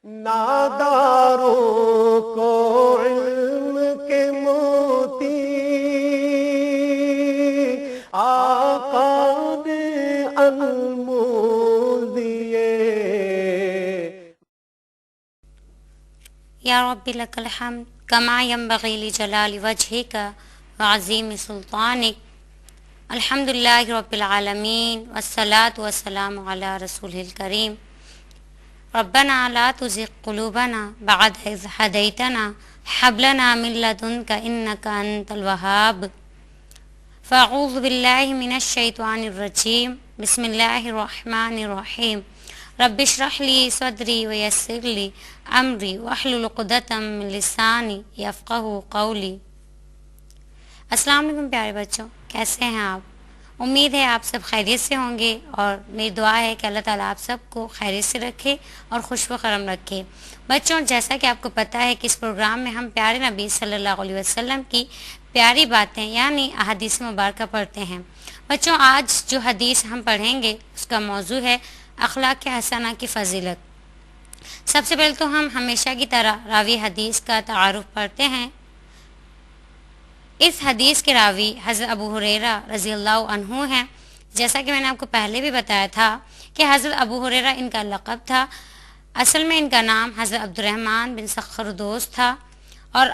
ناداروں کو علم کے موتی آقا نے انمول دیے۔ یا رب لک الحمد کما ینبغی لجلال وجہک وعظیم سلطانک۔ الحمد للہ رب العالمین والصلاة والسلام علی رسولہ الکریم۔ ربنا لا تزغ قلوبنا بعد اذ ہدیتنا ہب لنا من لدنک انک انت الوہاب۔ فاعوذ باللہ من الشیطان الرجیم، بسم اللہ الرحمن الرحیم۔ رب اشرح لی صدری ویسر لی امری واحلل عقدۃ من لسانی یفقہوا قولی۔ السلام علیکم پیارے بچوں، کیسے ہیں آپ؟ امید ہے آپ سب خیریت سے ہوں گے، اور میری دعا ہے کہ اللہ تعالیٰ آپ سب کو خیریت سے رکھے اور خوش و خرم رکھے۔ بچوں، جیسا کہ آپ کو پتہ ہے کہ اس پروگرام میں ہم پیارے نبی صلی اللہ علیہ وسلم کی پیاری باتیں یعنی احادیث مبارکہ پڑھتے ہیں۔ بچوں، آج جو حدیث ہم پڑھیں گے اس کا موضوع ہے اخلاق حسنہ کی فضیلت۔ سب سے پہلے تو ہم ہمیشہ کی طرح راوی حدیث کا تعارف پڑھتے ہیں۔ اس حدیث کے راوی حضرت ابو ہریرہ رضی اللہ عنہ ہیں۔ جیسا کہ میں نے آپ کو پہلے بھی بتایا تھا کہ حضرت ابو ہریرہ ان کا لقب تھا، اصل میں ان کا نام حضرت عبد الرحمن بن سخردوس تھا، اور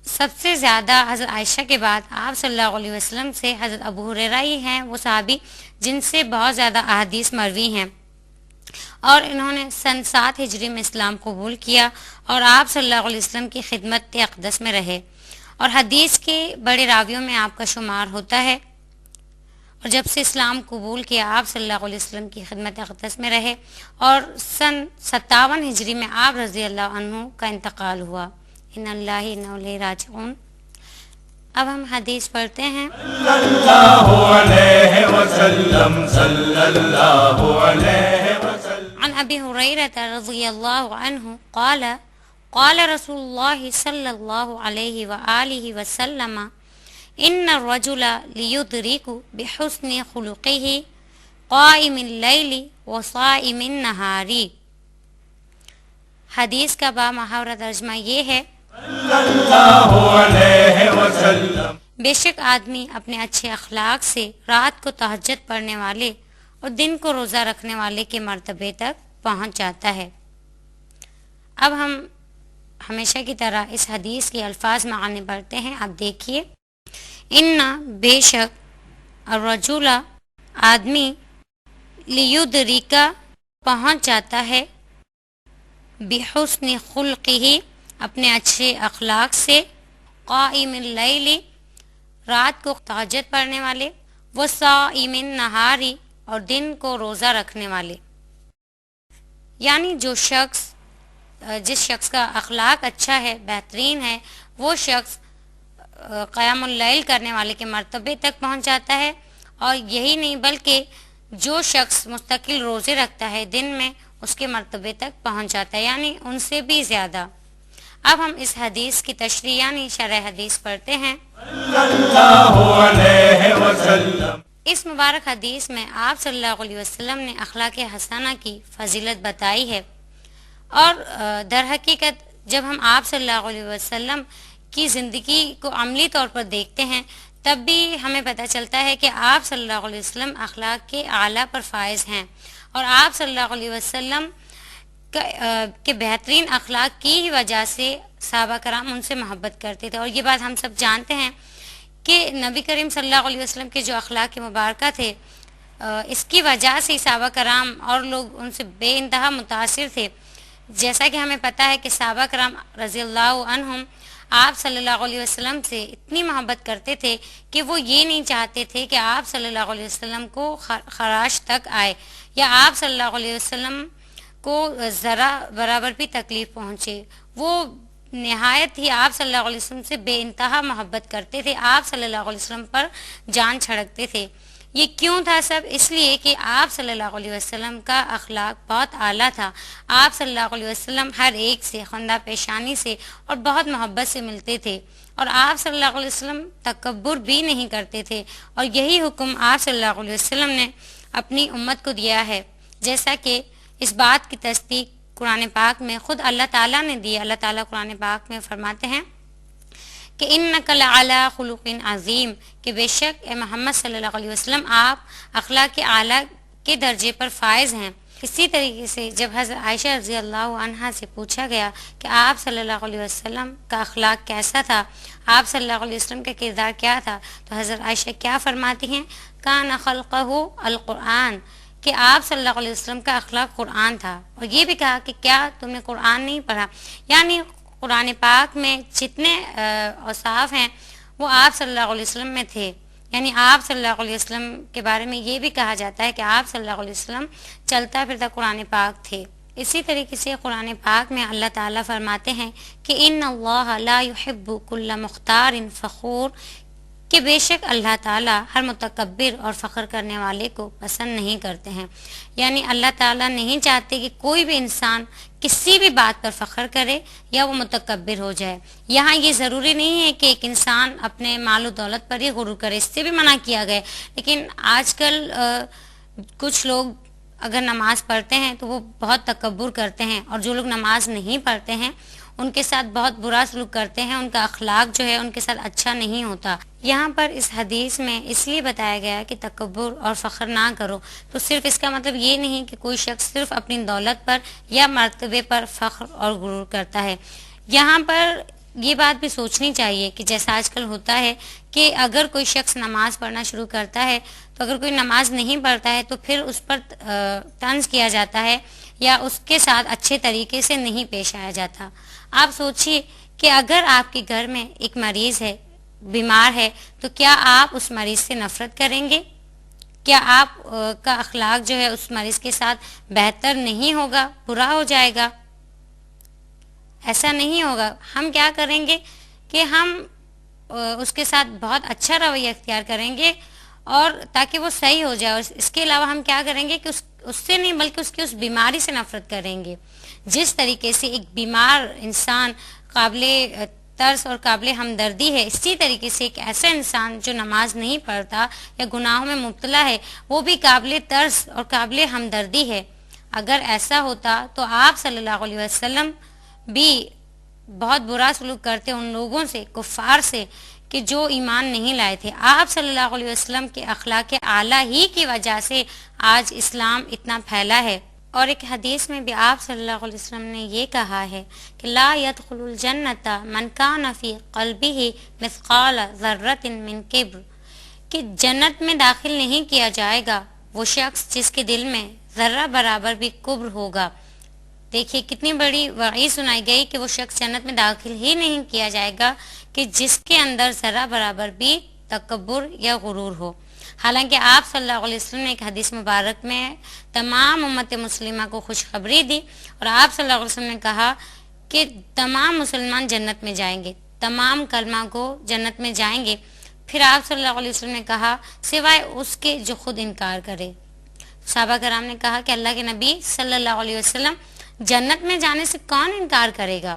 سب سے زیادہ حضرت عائشہ کے بعد آپ صلی اللہ علیہ وسلم سے حضرت ابو ہریرہ ہی ہیں وہ صحابی جن سے بہت زیادہ احادیث مروی ہیں، اور انہوں نے سن 7 ہجری میں اسلام قبول کیا اور آپ صلی اللہ علیہ وسلم کی خدمت اقدس میں رہے، اور حدیث کے بڑے راویوں میں آپ کا شمار ہوتا ہے۔ اور جب سے اسلام قبول کیا آپ صلی اللہ علیہ وسلم کی خدمت اقدس میں رہے، اور سن 57 ہجری میں آپ رضی اللہ عنہ کا انتقال ہوا۔ ان اللہ انا الیہ راجعون۔ اب ہم حدیث پڑھتے ہیں۔ صلی اللہ علیہ وسلم، صلی اللہ علیہ وسلم۔ عن ابی ہریرہ رضی اللہ عنہ قال قال رسول اللہ صلی اللہ علیہ وآلہ وسلم ان الرجل لیدرک بحسن خلقہ قائم اللیل وصائم النہار۔ حدیث کا با محاورہ ترجمہ یہ ہے، صلی اللہ علیہ وسلم، بے شک آدمی اپنے اچھے اخلاق سے رات کو تہجد پڑھنے والے اور دن کو روزہ رکھنے والے کے مرتبے تک پہنچ جاتا ہے۔ اب ہم ہمیشہ کی طرح اس حدیث کے الفاظ معانی پڑھتے ہیں، آپ دیکھیے۔ ان بے شک، الرجل آدمی، لیدرکا پہنچ جاتا ہے، بحسن خلقہ اپنے اچھے اخلاق سے، قائم اللیل رات کو تہجد پڑھنے والے، وصائم النہار اور دن کو روزہ رکھنے والے۔ یعنی جس شخص کا اخلاق اچھا ہے، بہترین ہے، وہ شخص قیام اللیل کرنے والے کے مرتبے تک پہنچ جاتا ہے، اور یہی نہیں بلکہ جو شخص مستقل روزے رکھتا ہے دن میں اس کے مرتبے تک پہنچ جاتا ہے، یعنی ان سے بھی زیادہ۔ اب ہم اس حدیث کی تشریح یعنی شرح حدیث پڑھتے ہیں۔ صلی اللہ علیہ وسلم، اس مبارک حدیث میں آپ صلی اللہ علیہ وسلم نے اخلاق حسنہ کی فضیلت بتائی ہے، اور در حقیقت جب ہم آپ صلی اللہ علیہ وسلم کی زندگی کو عملی طور پر دیکھتے ہیں تب بھی ہمیں پتہ چلتا ہے کہ آپ صلی اللہ علیہ وسلم اخلاق کے اعلیٰ پر فائز ہیں، اور آپ صلی اللہ علیہ وسلم کے بہترین اخلاق کی ہی وجہ سے صحابہ کرام ان سے محبت کرتے تھے، اور یہ بات ہم سب جانتے ہیں کہ نبی کریم صلی اللہ علیہ وسلم کے جو اخلاق مبارکہ تھے اس کی وجہ سے صحابہ کرام اور لوگ ان سے بے انتہا متاثر تھے۔ جیسا کہ ہمیں پتہ ہے کہ صحابہ کرام رضی اللہ عنہم آپ صلی اللہ علیہ وسلم سے اتنی محبت کرتے تھے کہ وہ یہ نہیں چاہتے تھے کہ آپ صلی اللہ علیہ وسلم کو خراش تک آئے، یا آپ صلی اللہ علیہ وسلم کو ذرا برابر بھی تکلیف پہنچے۔ وہ نہایت ہی آپ صلی اللہ علیہ وسلم سے بے انتہا محبت کرتے تھے، آپ صلی اللہ علیہ وسلم پر جان چھڑکتے تھے۔ یہ کیوں تھا سب؟ اس لیے کہ آپ صلی اللہ علیہ وسلم کا اخلاق بہت اعلیٰ تھا۔ آپ صلی اللہ علیہ وسلم ہر ایک سے خندہ پیشانی سے اور بہت محبت سے ملتے تھے، اور آپ صلی اللہ علیہ وسلم تکبر بھی نہیں کرتے تھے، اور یہی حکم آپ صلی اللہ علیہ وسلم نے اپنی امت کو دیا ہے، جیسا کہ اس بات کی تصدیق قرآن پاک میں خود اللہ تعالیٰ نے دی. اللہ تعالیٰ قرآن پاک میں فرماتے ہیں کہ انک لعلی خلق عظیم، کہ بے شک اے محمد صلی اللہ علیہ وسلم آپ اخلاق اعلیٰ کے درجے پر فائز ہیں. اسی طریقے سے جب حضرت عائشہ رضی اللہ عنہا سے پوچھا گیا کہ آپ صلی اللہ علیہ وسلم کا اخلاق کیسا تھا، آپ صلی اللہ علیہ وسلم کا کردار کیا تھا، تو حضرت عائشہ کیا فرماتی ہیں، کان خلقہ القرآن، کہ آپ صلی اللہ علیہ وسلم کا اخلاق قرآن تھا. اور یہ بھی کہا کہ کیا تم نے قرآن نہیں پڑھا، یعنی قرآن پاک میں جتنے اوصاف ہیں وہ آپ صلی اللہ علیہ وسلم میں تھے. یعنی آپ صلی اللہ علیہ وسلم کے بارے میں یہ بھی کہا جاتا ہے کہ آپ صلی اللہ علیہ وسلم چلتا پھرتا قرآن پاک تھے. اسی طریقے سے قرآن پاک میں اللہ تعالیٰ فرماتے ہیں کہ ان اللہ لا يحب كل مختار فخور، کہ بے شک اللہ تعالیٰ ہر متکبر اور فخر کرنے والے کو پسند نہیں کرتے ہیں. یعنی اللہ تعالیٰ نہیں چاہتے کہ کوئی بھی انسان کسی بھی بات پر فخر کرے یا وہ متکبر ہو جائے. یہاں یہ ضروری نہیں ہے کہ ایک انسان اپنے مال و دولت پر ہی غرور کرے، اس سے بھی منع کیا گیا. لیکن آج کل کچھ لوگ اگر نماز پڑھتے ہیں تو وہ بہت تکبر کرتے ہیں، اور جو لوگ نماز نہیں پڑھتے ہیں ان کے ساتھ بہت برا سلوک کرتے ہیں، ان کا اخلاق جو ہے ان کے ساتھ اچھا نہیں ہوتا. یہاں پر اس حدیث میں اس لیے بتایا گیا کہ تکبر اور فخر نہ کرو، تو صرف اس کا مطلب یہ نہیں کہ کوئی شخص صرف اپنی دولت پر یا مرتبے پر فخر اور غرور کرتا ہے. یہاں پر یہ بات بھی سوچنی چاہیے کہ جیسا آج کل ہوتا ہے کہ اگر کوئی شخص نماز پڑھنا شروع کرتا ہے تو اگر کوئی نماز نہیں پڑھتا ہے تو پھر اس پر طنز کیا جاتا ہے یا اس کے ساتھ اچھے طریقے سے نہیں پیش آیا جاتا. آپ سوچئے کہ اگر آپ کے گھر میں ایک مریض ہے، بیمار ہے، تو کیا آپ اس مریض سے نفرت کریں گے؟ کیا آپ کا اخلاق جو ہے اس مریض کے ساتھ بہتر نہیں ہوگا، برا ہو جائے گا؟ ایسا نہیں ہوگا. ہم کیا کریں گے کہ ہم اس کے ساتھ بہت اچھا رویہ اختیار کریں گے اور تاکہ وہ صحیح ہو جائے. اور اس کے علاوہ ہم کیا کریں گے کہ اس سے نہیں بلکہ اس کی اس بیماری سے نفرت کریں گے. جس طریقے سے ایک بیمار انسان قابل ترس اور قابل ہمدردی ہے، اسی طریقے سے ایک ایسا انسان جو نماز نہیں پڑھتا یا گناہوں میں مبتلا ہے وہ بھی قابل ترس اور قابل ہمدردی ہے. اگر ایسا ہوتا تو آپ صلی اللہ علیہ وسلم بھی بہت برا سلوک کرتے ان لوگوں سے، کفار سے، کہ جو ایمان نہیں لائے تھے. آپ صلی اللہ علیہ وسلم کے اخلاق اعلیٰ ہی کی وجہ سے آج اسلام اتنا پھیلا ہے. اور ایک حدیث میں بھی آپ صلی اللہ علیہ وسلم نے یہ کہا ہے کہ لا يدخل الجنت من کان فی قلبہ مثقال ذرۃ من کبر، کہ جنت میں داخل نہیں کیا جائے گا وہ شخص جس کے دل میں ذرہ برابر بھی کبر ہوگا. دیکھیے کتنی بڑی وعید سنائی گئی کہ وہ شخص جنت میں داخل ہی نہیں کیا جائے گا کہ جس کے اندر ذرہ برابر بھی تکبر یا غرور ہو. حالانکہ آپ صلی اللہ علیہ وسلم نے ایک حدیث مبارک میں تمام امت مسلمہ کو خوشخبری دی اور آپ صلی اللہ علیہ وسلم نے کہا کہ تمام مسلمان جنت میں جائیں گے، تمام کلمہ کو جنت میں جائیں گے. پھر آپ صلی اللہ علیہ وسلم نے کہا سوائے اس کے جو خود انکار کرے. صحابہ کرام نے کہا کہ اللہ کے نبی صلی اللہ علیہ وسلم جنت میں جانے سے کون انکار کرے گا؟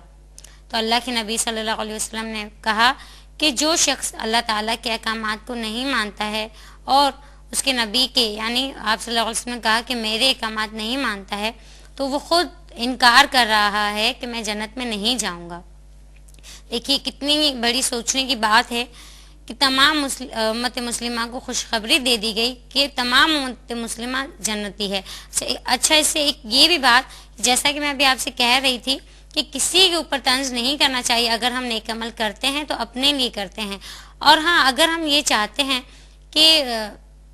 تو اللہ کے نبی صلی اللہ علیہ وسلم نے کہا کہ جو شخص اللہ تعالیٰ کے احکامات کو نہیں مانتا ہے اور اس کے نبی کے، یعنی آپ صلی اللہ علیہ وسلم نے کہا کہ میرے احکامات نہیں مانتا ہے، تو وہ خود انکار کر رہا ہے کہ میں جنت میں نہیں جاؤں گا. دیکھیے کتنی بڑی سوچنے کی بات ہے کہ تمام امت مسلمہ کو خوشخبری دے دی گئی کہ تمام امت مسلمہ جنتی ہے. اچھا اس سے ایک یہ بھی بات، جیسا کہ میں ابھی آپ سے کہہ رہی تھی کہ کسی کے اوپر طنز نہیں کرنا چاہیے. اگر ہم نیک عمل کرتے ہیں تو اپنے لیے کرتے ہیں، اور ہاں اگر ہم یہ چاہتے ہیں کہ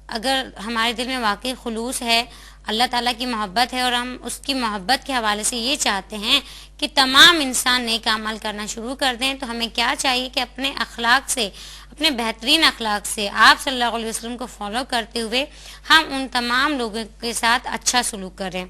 اگر ہمارے دل میں واقعی خلوص ہے، اللہ تعالیٰ کی محبت ہے اور ہم اس کی محبت کے حوالے سے یہ چاہتے ہیں کہ تمام انسان نیک عمل کرنا شروع کر دیں، تو ہمیں کیا چاہیے کہ اپنے اخلاق سے، اپنے بہترین اخلاق سے، آپ صلی اللہ علیہ وسلم کو فالو کرتے ہوئے ہم ان تمام لوگوں کے ساتھ اچھا سلوک کریں،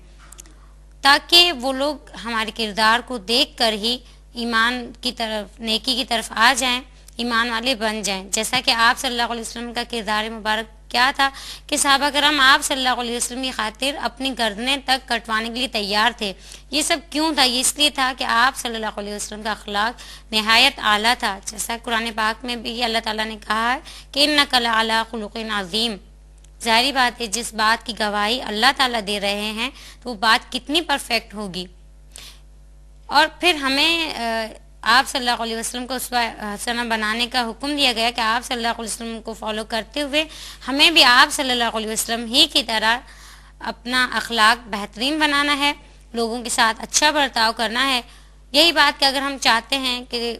تاکہ وہ لوگ ہمارے کردار کو دیکھ کر ہی ایمان کی طرف، نیکی کی طرف آ جائیں، ایمان والے بن جائیں. جیسا کہ آپ صلی اللہ علیہ وسلم کا کردار مبارک کیا تھا کہ صحابہ کرام آپ صلی اللہ علیہ وسلم کی خاطر اپنی گردنیں تک کٹوانے کے لیے تیار تھے. یہ سب کیوں تھا؟ یہ اس لیے تھا کہ آپ صلی اللہ علیہ وسلم کا اخلاق نہایت اعلیٰ تھا. جیسا قرآن پاک میں بھی اللہ تعالیٰ نے کہا ہے کہ انک لعلی خلق عظیم. ظاہری بات ہے جس بات کی گواہی اللہ تعالیٰ دے رہے ہیں تو وہ بات کتنی پرفیکٹ ہوگی. اور پھر ہمیں آپ صلی اللہ علیہ وسلم کو اسوہ حسنہ بنانے کا حکم دیا گیا کہ آپ صلی اللہ علیہ وسلم کو فالو کرتے ہوئے ہمیں بھی آپ صلی اللہ علیہ وسلم ہی کی طرح اپنا اخلاق بہترین بنانا ہے، لوگوں کے ساتھ اچھا برتاؤ کرنا ہے۔ یہی بات کہ اگر ہم چاہتے ہیں کہ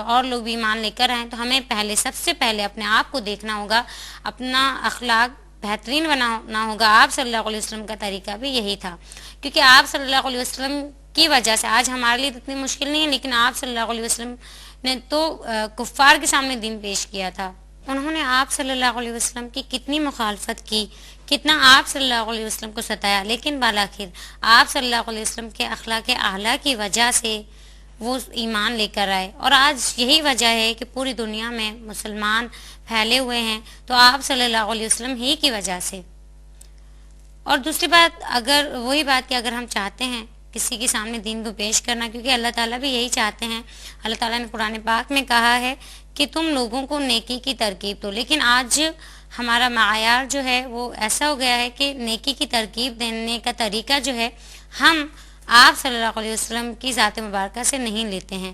اور لوگ بھی ایمان لے کر آئیں تو ہمیں سب سے پہلے اپنے آپ کو دیکھنا ہوگا، اپنا اخلاق بہترین بنانا ہوگا۔ آپ صلی اللہ علیہ وسلم کا طریقہ بھی یہی تھا، کیونکہ آپ صلی اللہ علیہ وسلم کی وجہ سے آج ہمارے لیے اتنی مشکل نہیں ہے، لیکن آپ صلی اللہ علیہ وسلم نے تو کفار کے سامنے دین پیش کیا تھا۔ انہوں نے آپ صلی اللہ علیہ وسلم کی کتنی مخالفت کی، کتنا آپ صلی اللہ علیہ وسلم کو ستایا، لیکن بالآخر آپ صلی اللہ علیہ وسلم کے اخلاق اعلیٰ کی وجہ سے وہ ایمان لے کر آئے، اور آج یہی وجہ ہے کہ پوری دنیا میں مسلمان پھیلے ہوئے ہیں تو آپ صلی اللہ علیہ وسلم ہی کی وجہ سے۔ اور دوسری بات، وہی بات کہ اگر ہم چاہتے ہیں کسی کے سامنے دین کو پیش کرنا، کیونکہ اللہ تعالیٰ بھی یہی چاہتے ہیں، اللہ تعالیٰ نے قرآن پاک میں کہا ہے کہ تم لوگوں کو نیکی کی ترغیب دو، لیکن آج ہمارا معیار جو ہے وہ ایسا ہو گیا ہے کہ نیکی کی ترغیب دینے کا طریقہ جو ہے ہم آپ صلی اللہ علیہ وسلم کی ذات مبارکہ سے نہیں لیتے ہیں۔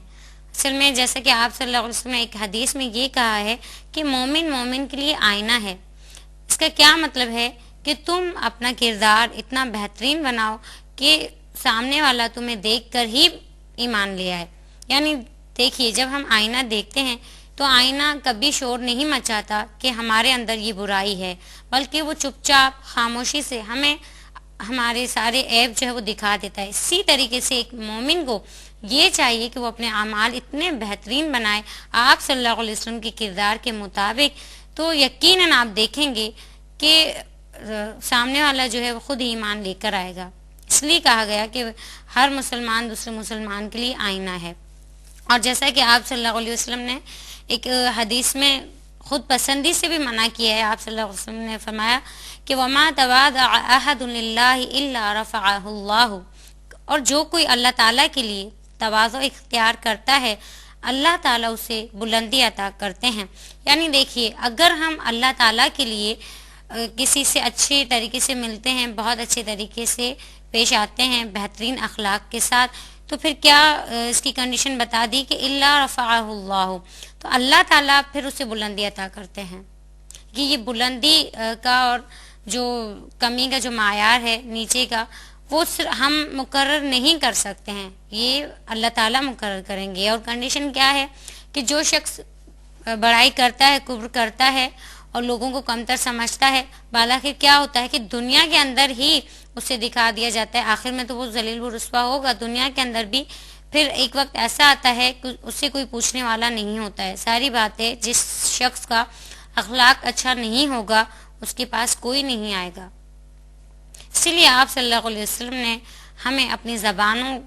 اصل میں جیسا کہ آپ صلی اللہ علیہ وسلم نے ایک حدیث میں یہ کہا ہے کہ مومن کے لیے آئینہ ہے۔ اس کا کیا مطلب ہے کہ تم اپنا کردار اتنا بہترین بناؤ کہ سامنے والا تمہیں دیکھ کر ہی ایمان لے آئے۔ یعنی دیکھیے، جب ہم آئینہ دیکھتے ہیں تو آئینہ کبھی شور نہیں مچاتا کہ ہمارے اندر یہ برائی ہے، بلکہ وہ چپ چاپ خاموشی سے ہمیں ہمارے سارے عیب جو ہے وہ دکھا دیتا ہے۔ اسی طریقے سے ایک مومن کو یہ چاہیے کہ وہ اپنے اعمال اتنے بہترین بنائے آپ صلی اللہ علیہ وسلم کے کردار کے مطابق، تو یقیناً آپ دیکھیں گے کہ سامنے والا جو ہے وہ خود ایمان لے کر آئے گا۔ اس لیے کہا گیا کہ ہر مسلمان دوسرے مسلمان کے لیے آئینہ ہے۔ اور جیسا کہ آپ صلی اللہ علیہ وسلم نے ایک حدیث میں خود پسندی سے بھی منع کیا ہے، آپ صلی اللہ علیہ وسلم نے فرمایا کہ وَمَا تَوَاضَعَ أَحَدٌ لِلَّهِ إِلَّا رَفَعَهُ اللَّهُ، اور جو کوئی اللہ تعالیٰ کے لیے تواضع اختیار کرتا ہے اللہ تعالیٰ اسے بلندی عطا کرتے ہیں۔ یعنی دیکھیے، اگر ہم اللہ تعالیٰ کے لیے کسی سے اچھے طریقے سے ملتے ہیں، بہت اچھے طریقے سے پیش آتے ہیں بہترین اخلاق کے ساتھ، تو پھر کیا اس کی کنڈیشن بتا دی کہ الا رفعہ اللہ، تو اللہ تعالیٰ پھر اسے بلندی عطا کرتے ہیں۔ کہ یہ بلندی کا اور جو کمی کا جو معیار ہے نیچے کا، وہ ہم مقرر نہیں کر سکتے ہیں، یہ اللہ تعالیٰ مقرر کریں گے۔ اور کنڈیشن کیا ہے کہ جو شخص بڑائی کرتا ہے، کبر کرتا ہے اور لوگوں کو کمتر سمجھتا ہے، بالآخر کیا ہوتا ہے کہ دنیا کے اندر ہی اسے دکھا دیا جاتا ہے، آخر میں تو وہ ذلیل و رسوا ہوگا۔ دنیا کے اندر بھی پھر ایک وقت ایسا آتا ہے کہ اس سے کوئی پوچھنے والا نہیں ہوتا ہے۔ ساری باتیں، جس شخص کا اخلاق اچھا نہیں ہوگا اس کے پاس کوئی نہیں آئے گا۔ اسی لیے آپ صلی اللہ علیہ وسلم نے ہمیں اپنی زبانوں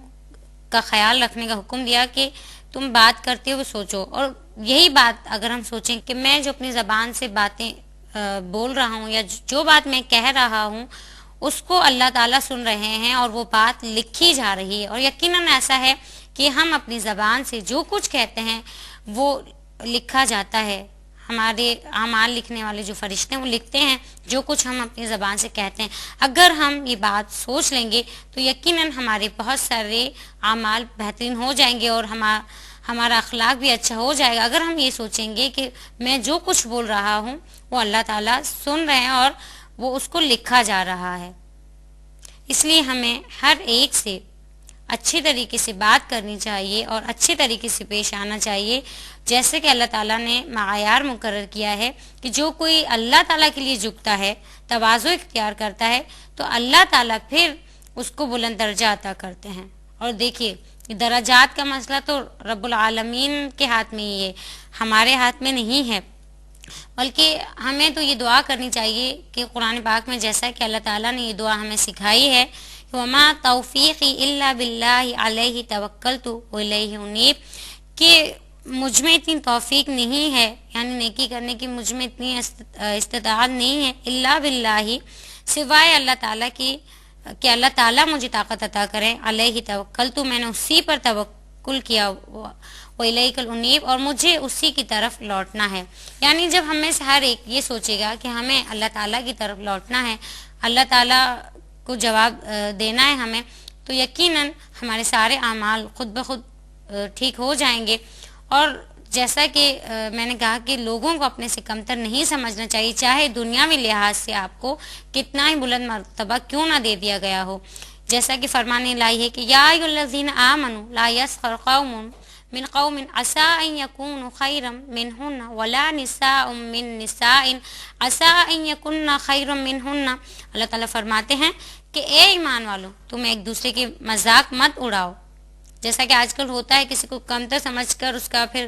کا خیال رکھنے کا حکم دیا کہ تم بات کرتے ہوئے سوچو، اور یہی بات اگر ہم سوچیں کہ میں جو اپنی زبان سے باتیں بول رہا ہوں یا جو بات میں کہہ رہا ہوں اس کو اللہ تعالیٰ سن رہے ہیں اور وہ بات لکھی جا رہی ہے، اور یقیناً ایسا ہے کہ ہم اپنی زبان سے جو کچھ کہتے ہیں وہ لکھا جاتا ہے۔ ہمارے اعمال لکھنے والے جو فرشتے ہیں وہ لکھتے ہیں جو کچھ ہم اپنی زبان سے کہتے ہیں۔ اگر ہم یہ بات سوچ لیں گے تو یقیناً ہمارے بہت سارے اعمال بہترین ہو جائیں گے اور ہمارا اخلاق بھی اچھا ہو جائے گا۔ اگر ہم یہ سوچیں گے کہ میں جو کچھ بول رہا ہوں وہ اللہ تعالیٰ سن رہے ہیں اور وہ اس کو لکھا جا رہا ہے، اس لیے ہمیں ہر ایک سے اچھے طریقے سے بات کرنی چاہیے اور اچھے طریقے سے پیش آنا چاہیے، جیسے کہ اللہ تعالیٰ نے معیار مقرر کیا ہے کہ جو کوئی اللہ تعالیٰ کے لیے جھکتا ہے، تواضع اختیار کرتا ہے، تو اللہ تعالیٰ پھر اس کو بلند درجہ عطا کرتے ہیں۔ اور دیکھیے، درجات کا مسئلہ تو رب العالمین کے ہاتھ میں ہی ہے، ہمارے ہاتھ میں نہیں ہے، بلکہ ہمیں تو یہ دعا کرنی چاہیے کہ قرآن پاک میں جیسا کہ اللہ تعالیٰ نے یہ دعا ہمیں سکھائی ہے، وَمَا تَوْفِيقِي إِلَّا بِاللَّهِ عَلَيْهِ تَوَكَّلْتُ وَإِلَيْهِ أُنِيبُ، کہ مجھ میں اتنی توفیق نہیں ہے، یعنی نیکی کرنے کی مجھ میں اتنی استطاعت نہیں ہے، الا باللہ، سوائے اللہ تعالیٰ کی کہ اللہ تعالیٰ مجھے طاقت عطا کریں، علیہ توکلت، میں نے اسی پر توکل کیا، وَإِلَيْكَ الْأُنِيبُ، اور مجھے اسی کی طرف لوٹنا ہے۔ یعنی جب ہم میں سے ہر ایک یہ سوچے گا کہ ہمیں اللہ تعالیٰ کی طرف لوٹنا ہے، اللہ تعالیٰ کو جواب دینا ہے ہمیں، تو تو یقیناً ہمارے سارے اعمال خود بخود ٹھیک ہو جائیں گے. اور جیسا کہ میں نے کہا کہ لوگوں کو اپنے سے کمتر نہیں سمجھنا چاہیے، چاہے دنیاوی لحاظ سے آپ کو کتنا ہی بلند مرتبہ کیوں نہ دے دیا گیا ہو. جیسا کہ فرمان الہی ہے کہ یا ایھا الذین آمنوا لا یسخر قوم من قوم عسى ان يكونوا خيرا منهن ولا نساء من نساء عسى ان يكن خيرا منهن. اللہ تعالیٰ فرماتے ہیں کہ اے ایمان والو، تم ایک دوسرے کے مذاق مت اڑاؤ. جیسا کہ آج کل ہوتا ہے، کسی کو کمتر سمجھ کر اس کا پھر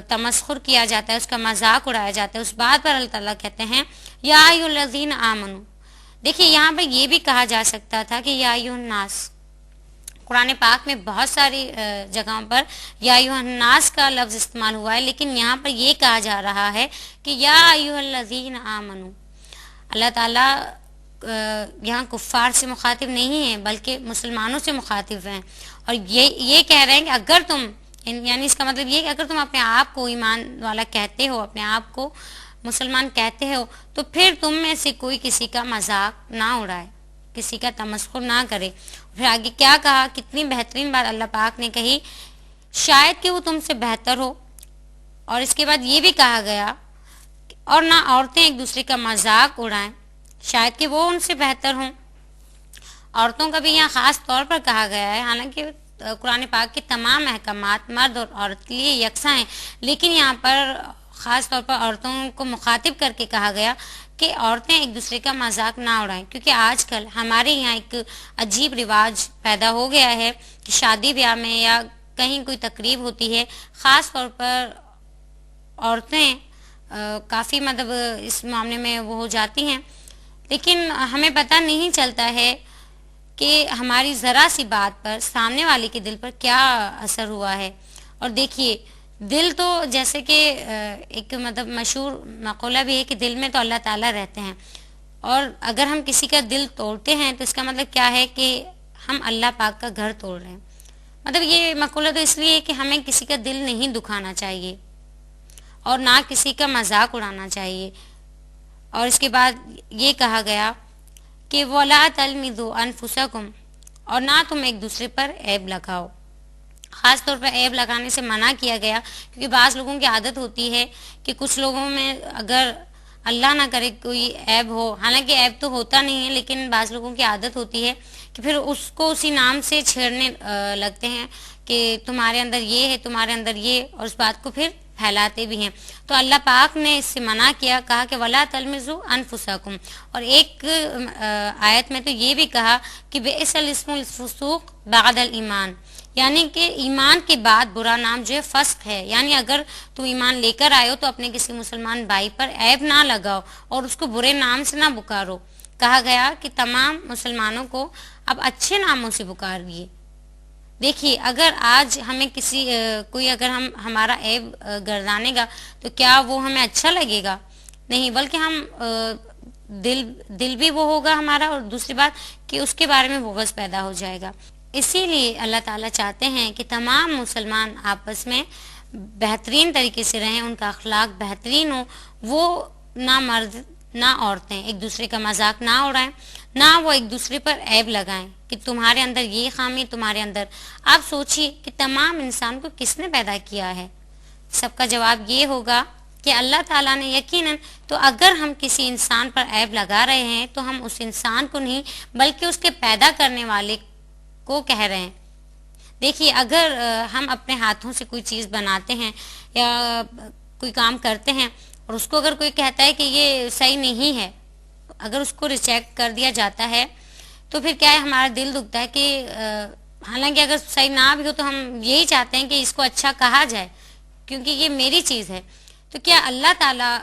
تمسخر کیا جاتا ہے، اس کا مذاق اڑایا جاتا ہے. اس بات پر اللہ تعالیٰ کہتے ہیں یا ایھا الذین آمنوا. دیکھیے یہاں پر یہ بھی کہا جا سکتا تھا کہ یا ایھا الناس. قرآن پاک میں بہت ساری جگہوں پر یا ایھا الناس کا لفظ استعمال ہوا ہے، لیکن یہاں پر یہ کہا جا رہا ہے کہ یا ایھا الذین آمنوا. اللہ تعالیٰ یہاں کفار سے مخاطب نہیں ہیں بلکہ مسلمانوں سے مخاطب ہیں، اور یہ کہہ رہے ہیں کہ اگر تم، یعنی اس کا مطلب یہ کہ اگر تم اپنے آپ کو ایمان والا کہتے ہو، اپنے آپ کو مسلمان کہتے ہو، تو پھر تم میں سے کوئی کسی کا مذاق نہ اڑائے، کسی کا تمسخر نہ کرے. پھر آگے کیا کہا، کتنی بہترین بات اللہ پاک نے کہی، شاید کہ وہ تم سے بہتر ہو. اور اس کے بعد یہ بھی کہا گیا اور نہ عورتیں ایک دوسرے کا مذاق اڑائیں، شاید کہ وہ ان سے بہتر ہوں. عورتوں کا بھی یہاں خاص طور پر کہا گیا ہے، حالانکہ قرآن پاک کے تمام احکامات مرد اور عورت کے لیے یکساں ہیں، لیکن یہاں پر خاص طور پر عورتوں کو مخاطب کر کے کہا گیا کہ عورتیں ایک دوسرے کا مذاق نہ اڑائیں. کیونکہ آج کل ہمارے یہاں ایک عجیب رواج پیدا ہو گیا ہے کہ شادی بیاہ میں یا کہیں کوئی تقریب ہوتی ہے، خاص طور پر عورتیں کافی مطلب اس معاملے میں وہ ہو جاتی ہیں، لیکن ہمیں پتہ نہیں چلتا ہے کہ ہماری ذرا سی بات پر سامنے والے کے دل پر کیا اثر ہوا ہے. اور دیکھیے دل تو جیسے کہ ایک مطلب مشہور مقولہ بھی ہے کہ دل میں تو اللہ تعالیٰ رہتے ہیں، اور اگر ہم کسی کا دل توڑتے ہیں تو اس کا مطلب کیا ہے کہ ہم اللہ پاک کا گھر توڑ رہے ہیں. مطلب یہ مقولہ تو اس لیے کہ ہمیں کسی کا دل نہیں دکھانا چاہیے اور نہ کسی کا مذاق اڑانا چاہیے. اور اس کے بعد یہ کہا گیا کہ وَلَا تَلْمِزُوا أَنفُسَكُمْ، اور نہ تم ایک دوسرے پر عیب لگاؤ. خاص طور پر عیب لگانے سے منع کیا گیا، کیونکہ بعض لوگوں کی عادت ہوتی ہے کہ کچھ لوگوں میں اگر اللہ نہ کرے کوئی عیب ہو، حالانکہ عیب تو ہوتا نہیں ہے، لیکن بعض لوگوں کی عادت ہوتی ہے کہ پھر اس کو اسی نام سے چھیڑنے لگتے ہیں کہ تمہارے اندر یہ ہے، تمہارے اندر یہ، اور اس بات کو پھر پھیلاتے بھی ہیں. تو اللہ پاک نے اس سے منع کیا، کہا کہ وَلَا تَلْمِزُوا أَنفُسَكُمْ. اور ایک آیت میں تو یہ بھی کہا کہ بئس الاسم الفسوق بعد الایمان، یعنی کہ ایمان کے بعد برا نام جو ہے فسق ہے. یعنی اگر تم ایمان لے کر آئے ہو تو اپنے کسی مسلمان بھائی پر عیب نہ لگاؤ اور اس کو برے نام سے نہ پکارو. کہا گیا کہ تمام مسلمانوں کو اب اچھے ناموں سے پکاریے. دیکھیے اگر آج ہمیں کوئی اگر ہمارا عیب گردانے گا تو کیا وہ ہمیں اچھا لگے گا؟ نہیں، بلکہ ہم دل بھی وہ ہوگا ہمارا، اور دوسری بات کہ اس کے بارے میں بغض پیدا ہو جائے گا. اسی لیے اللہ تعالیٰ چاہتے ہیں کہ تمام مسلمان آپس میں بہترین طریقے سے رہیں، ان کا اخلاق بہترین ہو. وہ نہ مرد نہ عورتیں ایک دوسرے کا مذاق نہ اڑائیں، نہ وہ ایک دوسرے پر عیب لگائیں کہ تمہارے اندر یہ خامی، تمہارے اندر. آپ سوچئے کہ تمام انسان کو کس نے پیدا کیا ہے؟ سب کا جواب یہ ہوگا کہ اللہ تعالیٰ نے. یقیناً تو اگر ہم کسی انسان پر عیب لگا رہے ہیں تو ہم اس انسان کو نہیں بلکہ اس کے پیدا کرنے والے کو کہہ رہے ہیں. دیکھیے اگر ہم اپنے ہاتھوں سے کوئی چیز بناتے ہیں یا کوئی کام کرتے ہیں اور اس کو اگر کوئی کہتا ہے کہ یہ صحیح نہیں ہے، اگر اس کو ریجیکٹ کر دیا جاتا ہے تو پھر کیا ہے، ہمارا دل دکھتا ہے کہ حالانکہ اگر صحیح نہ بھی ہو تو ہم یہی چاہتے ہیں کہ اس کو اچھا کہا جائے کیونکہ یہ میری چیز ہے. تو کیا اللہ تعالیٰ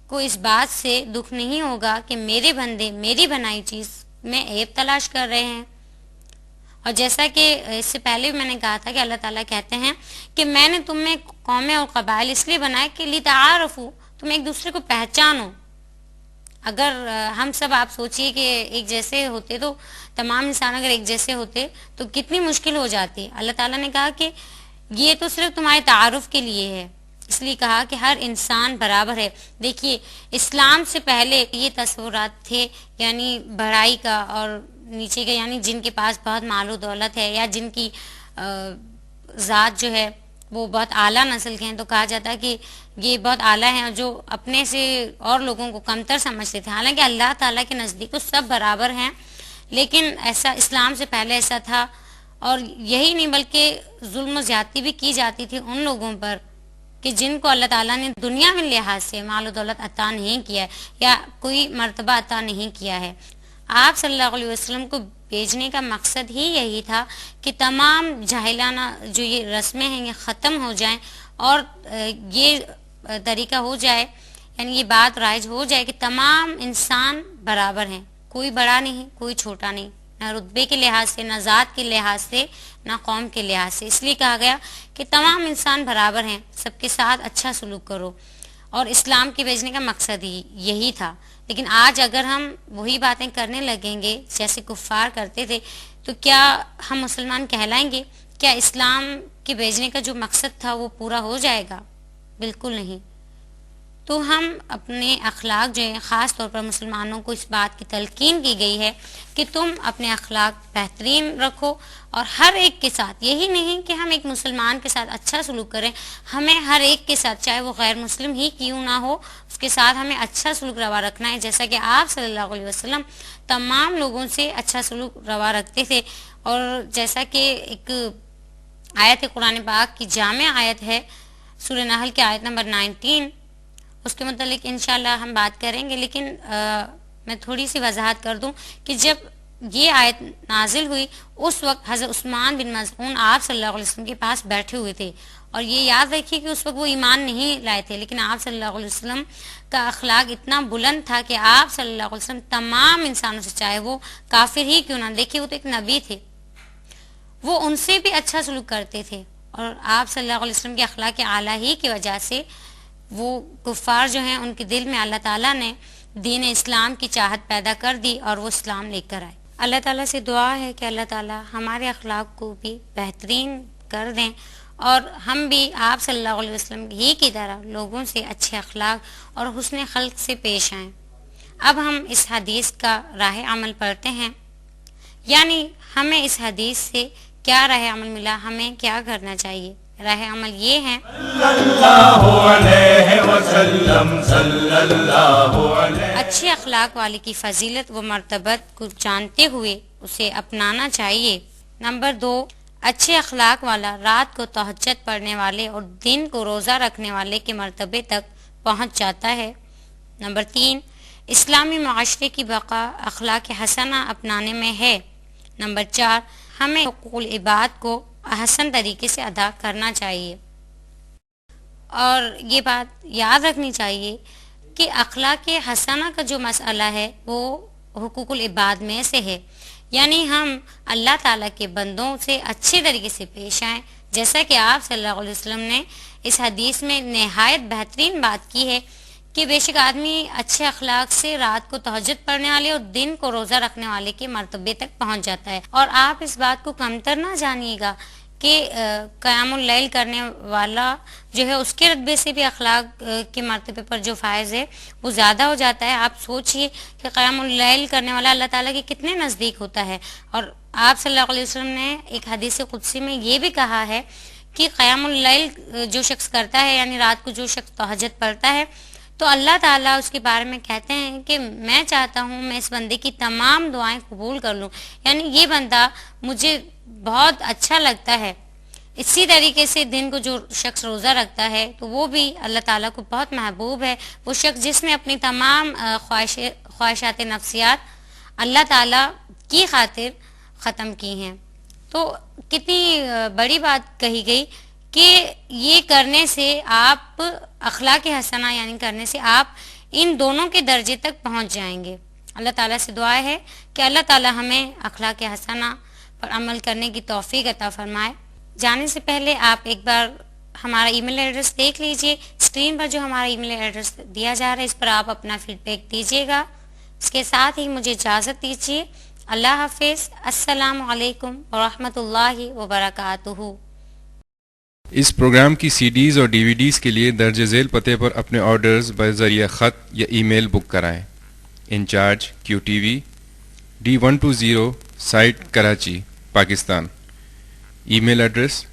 کو اس بات سے دکھ نہیں ہوگا کہ میرے بندے میری بنائی چیز میں عیب تلاش کر رہے ہیں؟ اور جیسا کہ اس سے پہلے بھی میں نے کہا تھا کہ اللہ تعالیٰ کہتے ہیں کہ میں نے تم میں قومیں اور قبائل اس لیے بنائے کہ لتعارفوا، تم ایک دوسرے کو پہچانو. اگر ہم سب آپ سوچئے کہ ایک جیسے ہوتے تو تمام انسان اگر ایک جیسے ہوتے تو کتنی مشکل ہو جاتی. اللہ تعالیٰ نے کہا کہ یہ تو صرف تمہارے تعارف کے لیے ہے، اس لیے کہا کہ ہر انسان برابر ہے. دیکھیے اسلام سے پہلے یہ تصورات تھے، یعنی بڑائی کا اور نیچے کے یعنی جن کے پاس بہت مال و دولت ہے یا جن کی ذات جو ہے وہ بہت اعلیٰ نسل کے ہیں تو کہا جاتا ہے کہ یہ بہت اعلیٰ ہیں، اور جو اپنے سے اور لوگوں کو کمتر سمجھتے تھے، حالانکہ اللہ تعالیٰ کے نزدیک تو سب برابر ہیں، لیکن ایسا اسلام سے پہلے ایسا تھا. اور یہی نہیں بلکہ ظلم و زیادتی بھی کی جاتی تھی ان لوگوں پر کہ جن کو اللہ تعالیٰ نے دنیا میں لحاظ سے مال و دولت عطا نہیں کیا ہے یا کوئی مرتبہ عطا نہیں کیا ہے. آپ صلی اللہ علیہ وسلم کو بھیجنے کا مقصد ہی یہی تھا کہ تمام جاہلانہ جو یہ رسمیں ہیں یہ ختم ہو جائیں اور یہ طریقہ ہو جائے، یعنی یہ بات رائج ہو جائے کہ تمام انسان برابر ہیں، کوئی بڑا نہیں کوئی چھوٹا نہیں، نہ رتبے کے لحاظ سے، نہ ذات کے لحاظ سے، نہ قوم کے لحاظ سے. اس لیے کہا گیا کہ تمام انسان برابر ہیں، سب کے ساتھ اچھا سلوک کرو، اور اسلام کے بھیجنے کا مقصد ہی یہی تھا. لیکن آج اگر ہم وہی باتیں کرنے لگیں گے جیسے کفار کرتے تھے تو کیا ہم مسلمان کہلائیں گے؟ کیا اسلام کے بھیجنے کا جو مقصد تھا وہ پورا ہو جائے گا؟ بالکل نہیں. تو ہم اپنے اخلاق جو ہیں، خاص طور پر مسلمانوں کو اس بات کی تلقین کی گئی ہے کہ تم اپنے اخلاق بہترین رکھو، اور ہر ایک کے ساتھ، یہی نہیں کہ ہم ایک مسلمان کے ساتھ اچھا سلوک کریں، ہمیں ہر ایک کے ساتھ چاہے وہ غیر مسلم ہی کیوں نہ ہو اس کے ساتھ ہمیں اچھا سلوک روا رکھنا ہے، جیسا کہ آپ صلی اللہ علیہ وسلم تمام لوگوں سے اچھا سلوک روا رکھتے تھے. اور جیسا کہ ایک آیت قرآن پاک کی جامع آیت ہے سورہ نحل کی آیت نمبر 19، اس کے متعلق انشاءاللہ ہم بات کریں گے، لیکن میں تھوڑی سی وضاحت کر دوں کہ جب یہ آیت نازل ہوئی اس وقت حضرت عثمان بن مظعون آپ صلی اللہ علیہ وسلم کے پاس بیٹھے ہوئے تھے، اور یہ یاد رکھیے کہ اس وقت وہ ایمان نہیں لائے تھے، لیکن آپ صلی اللہ علیہ وسلم کا اخلاق اتنا بلند تھا کہ آپ صلی اللہ علیہ وسلم تمام انسانوں سے، چاہے وہ کافر ہی کیوں نہ، دیکھیے وہ تو ایک نبی تھے، وہ ان سے بھی اچھا سلوک کرتے تھے، اور آپ صلی اللہ علیہ وسلم کے اخلاق اعلیٰ ہی کی وجہ سے وہ کفار جو ہیں ان کے دل میں اللہ تعالیٰ نے دین اسلام کی چاہت پیدا کر دی اور وہ اسلام لے کر آئے. اللہ تعالیٰ سے دعا ہے کہ اللہ تعالیٰ ہمارے اخلاق کو بھی بہترین کر دیں اور ہم بھی آپ صلی اللہ علیہ وسلم ہی کی طرح لوگوں سے اچھے اخلاق اور حسن خلق سے پیش آئیں. اب ہم اس حدیث کا راہ عمل پڑھتے ہیں، یعنی ہمیں اس حدیث سے کیا راہ عمل ملا، ہمیں کیا کرنا چاہیے. راہ عمل یہ ہے اچھے اخلاق والے کی فضیلت و مرتبت کو جانتے ہوئے اسے اپنانا چاہیے. نمبر 2، اچھے اخلاق والا رات کو تہجد پڑھنے والے اور دن کو روزہ رکھنے والے کے مرتبے تک پہنچ جاتا ہے. نمبر 3، اسلامی معاشرے کی بقا اخلاق حسنہ اپنانے میں ہے. نمبر 4، ہمیں حقوق العباد کو احسن طریقے سے ادا کرنا چاہیے. اور یہ بات یاد رکھنی چاہیے کہ اخلاق حسنہ کا جو مسئلہ ہے وہ حقوق العباد میں سے ہے، یعنی ہم اللہ تعالیٰ کے بندوں سے اچھے طریقے سے پیش آئیں، جیسا کہ آپ صلی اللہ علیہ وسلم نے اس حدیث میں نہایت بہترین بات کی ہے کہ بے شک آدمی اچھے اخلاق سے رات کو تہجد پڑھنے والے اور دن کو روزہ رکھنے والے کے مرتبے تک پہنچ جاتا ہے. اور آپ اس بات کو کمتر نہ جانیے گا کہ قیام اللیل کرنے والا جو ہے اس کے رتبے سے بھی اخلاق کے مرتبے پر جو فائز ہے وہ زیادہ ہو جاتا ہے. آپ سوچئے کہ قیام اللیل کرنے والا اللہ تعالیٰ کے کتنے نزدیک ہوتا ہے. اور آپ صلی اللہ علیہ وسلم نے ایک حدیث قدسی میں یہ بھی کہا ہے کہ قیام اللیل جو شخص کرتا ہے، یعنی رات کو جو شخص تہجد پڑھتا ہے، تو اللہ تعالیٰ اس کے بارے میں کہتے ہیں کہ میں چاہتا ہوں میں اس بندے کی تمام دعائیں قبول کر لوں، یعنی یہ بندہ مجھے بہت اچھا لگتا ہے. اسی طریقے سے دن کو جو شخص روزہ رکھتا ہے تو وہ بھی اللہ تعالیٰ کو بہت محبوب ہے، وہ شخص جس نے اپنی تمام خواہشات نفسیات اللہ تعالیٰ کی خاطر ختم کی ہیں. تو کتنی بڑی بات کہی گئی کہ یہ کرنے سے آپ اخلاق حسنہ یعنی کرنے سے آپ ان دونوں کے درجے تک پہنچ جائیں گے. اللہ تعالیٰ سے دعا ہے کہ اللہ تعالیٰ ہمیں اخلاق حسنہ پر عمل کرنے کی توفیق عطا فرمائے. جانے سے پہلے آپ ایک بار ہمارا ای میل ایڈریس دیکھ لیجئے، اسکرین پر جو ہمارا ای میل ایڈریس دیا جا رہا ہے اس پر آپ اپنا فیڈ بیک دیجیے گا. اس کے ساتھ ہی مجھے اجازت دیجیے. اللہ حافظ. السلام علیکم ورحمۃ اللہ وبرکاتہ. اس پروگرام کی سی ڈیز اور ڈی وی ڈیز کے لیے درج ذیل پتے پر اپنے آرڈرز بذریعہ خط یا ای میل بک کرائیں. Incharge QTV D120 site Karachi Pakistan. Email address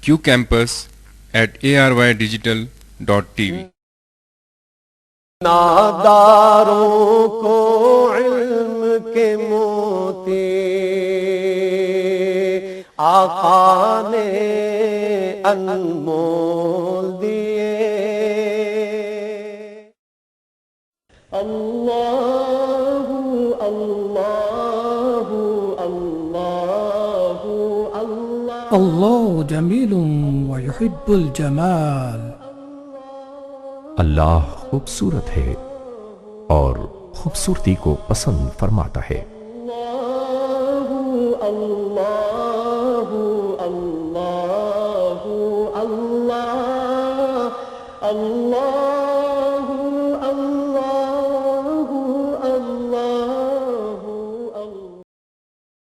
qcampus@arydigital.tv. ناداروں کو علم کے موتی آقا نے انمول دیے. اللہ اللہ اللہ اللہ اللہ جمیل ویحب الجمال. اللہ خوبصورت ہے اور خوبصورتی کو پسند فرماتا ہے. اللہ اللہ اللہ اللہ